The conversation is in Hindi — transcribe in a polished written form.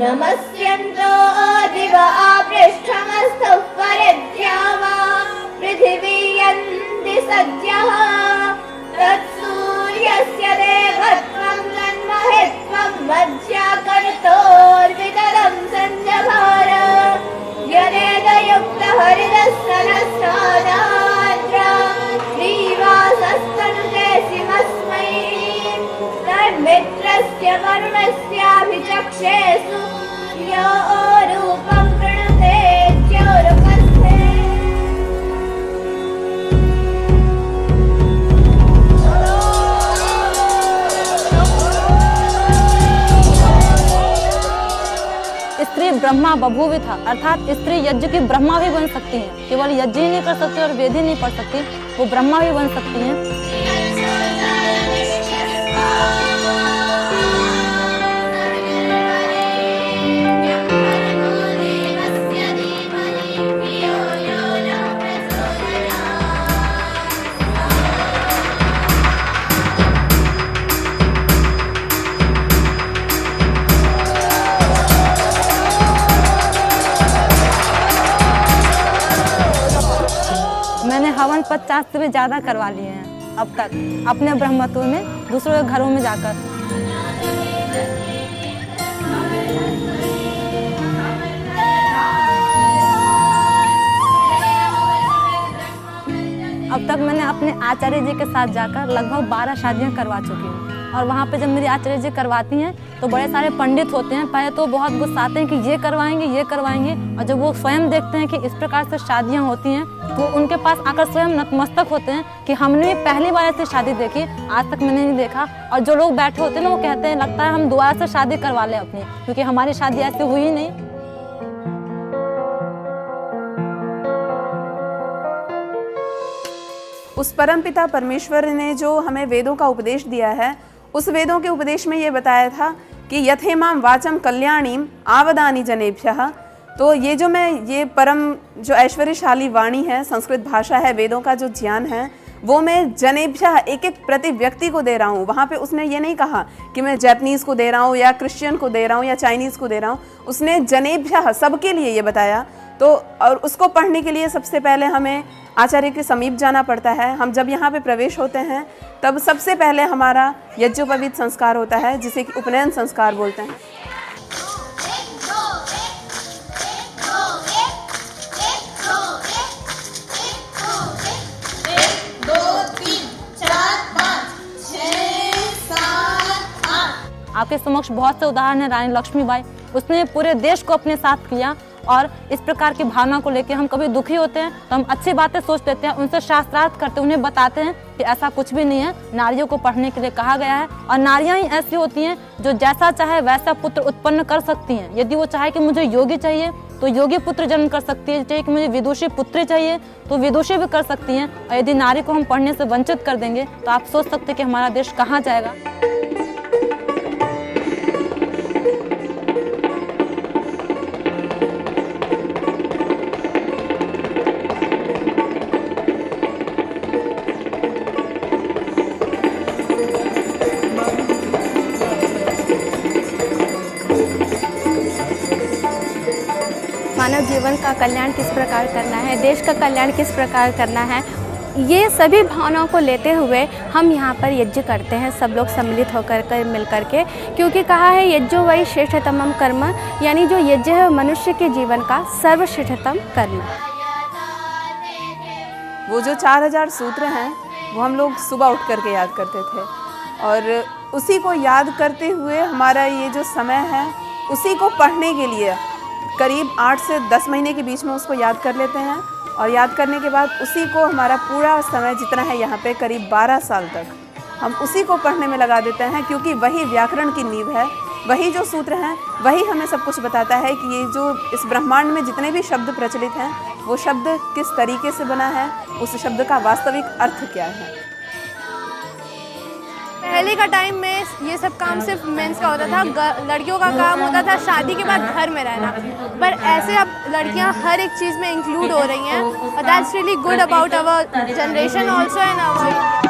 नमस्यन्तो दिव आपृष्ठमस्तु परिद्यावा पृथिवी यन्ति सद्यः तत्सूर्यस्य देवत्वं तन्महित्वं मध्याकर्तोर्वितरं सञ्जभार यदेदयुक्तहरिदस्तनस्नादाद्रा श्रीवासस्तनुते सिमस्मै तन्मित्रस्य वरुणस्याभिचक्षेषु यो रूपं प्रणुते च्योरुपस्थे। स्त्री ब्रह्मा बभूविथा अर्थात स्त्री यज्ञ की ब्रह्मा भी बन सकती हैं। केवल यज्ञ ही नहीं कर सकती और वेद ही नहीं पढ़ सकती, वो ब्रह्मा भी बन सकती हैं। मैंने हवन 50 से भी ज़्यादा करवा लिए हैं अब तक अपने ब्रह्मत्व में, दूसरों के घरों में जाकर। अब तक मैंने अपने आचार्य जी के साथ जाकर लगभग 12 शादियाँ करवा चुकी हूँ। और वहाँ पे जब मेरी आचार्य जी करवाती हैं तो बड़े सारे पंडित होते हैं, पहले तो बहुत गुस्साते हैं कि ये करवाएंगे ये करवाएंगे, और जब वो स्वयं देखते हैं कि इस प्रकार से शादियाँ होती हैं तो उनके पास आकर स्वयं नतमस्तक होते हैं कि हमने पहली बार ऐसी शादी देखी, आज तक मैंने नहीं देखा। और जो लोग बैठे होते हैं ना वो कहते हैं लगता है हम दोबारा से शादी करवा लें अपनी, क्योंकि हमारी शादी ऐसी हुई नहीं। उस परमपिता परमेश्वर ने जो हमें वेदों का उपदेश दिया है, उस वेदों के उपदेश में ये बताया था कि यथेमाम वाचम कल्याणीम आवदानी जनेभ्यः। तो ये जो मैं ये परम जो ऐश्वर्यशाली वाणी है, संस्कृत भाषा है, वेदों का जो ज्ञान है, वो मैं जनेभ्यः एक एक प्रति व्यक्ति को दे रहा हूँ। वहाँ पे उसने ये नहीं कहा कि मैं जैपनीज़ को दे रहा हूँ या क्रिश्चियन को दे रहा हूँ या चाइनीज़ को दे रहा हूँ, उसने जनेभ्यः सबके लिए ये बताया। तो और उसको पढ़ने के लिए सबसे पहले हमें आचार्य के समीप जाना पड़ता है। हम जब यहाँ पे प्रवेश होते हैं तब सबसे पहले हमारा यज्ञोपवीत संस्कार होता है, जिसे कि उपनयन संस्कार बोलते हैं। आपके समक्ष बहुत से उदाहरण है। रानी लक्ष्मीबाई, उसने पूरे देश को अपने साथ किया। और इस प्रकार की भावना को लेकर हम कभी दुखी होते हैं तो हम अच्छी बातें सोच लेते हैं, उनसे शास्त्रार्थ करते हैं, उन्हें बताते हैं कि ऐसा कुछ भी नहीं है, नारियों को पढ़ने के लिए कहा गया है। और नारियां ही ऐसी होती हैं जो जैसा चाहे वैसा पुत्र उत्पन्न कर सकती हैं। यदि वो चाहे कि मुझे योगी चाहिए तो योगी पुत्र जन्म कर सकती है, चाहिए कि मुझे विदुषी पुत्री चाहिए तो विदुषी भी कर सकती हैं। और यदि नारी को हम पढ़ने से वंचित कर देंगे तो आप सोच सकते हैं कि हमारा देश कहाँ जाएगा। मानव जीवन का कल्याण किस प्रकार करना है, देश का कल्याण किस प्रकार करना है, ये सभी भावनाओं को लेते हुए हम यहाँ पर यज्ञ करते हैं, सब लोग सम्मिलित होकर मिल करके। क्योंकि कहा है यज्ञो वही श्रेष्ठतमम कर्म, यानी जो यज्ञ है मनुष्य के जीवन का सर्वश्रेष्ठतम कर्म। वो जो 4000 सूत्र हैं वो हम लोग सुबह उठ करके याद करते थे, और उसी को याद करते हुए हमारा ये जो समय है उसी को पढ़ने के लिए करीब 8 से 10 महीने के बीच में उसको याद कर लेते हैं। और याद करने के बाद उसी को हमारा पूरा समय जितना है यहाँ पे करीब 12 साल तक हम उसी को पढ़ने में लगा देते हैं, क्योंकि वही व्याकरण की नींव है, वही जो सूत्र हैं वही हमें सब कुछ बताता है कि ये जो इस ब्रह्मांड में जितने भी शब्द प्रचलित हैं वो शब्द किस तरीके से बना है, उस शब्द का वास्तविक अर्थ क्या है। पहले का टाइम में ये सब काम सिर्फ मेंस का होता था, लड़कियों का काम होता था शादी के बाद घर में रहना, पर ऐसे अब लड़कियां हर एक चीज़ में इंक्लूड हो रही हैं। That's really good about our generation also and our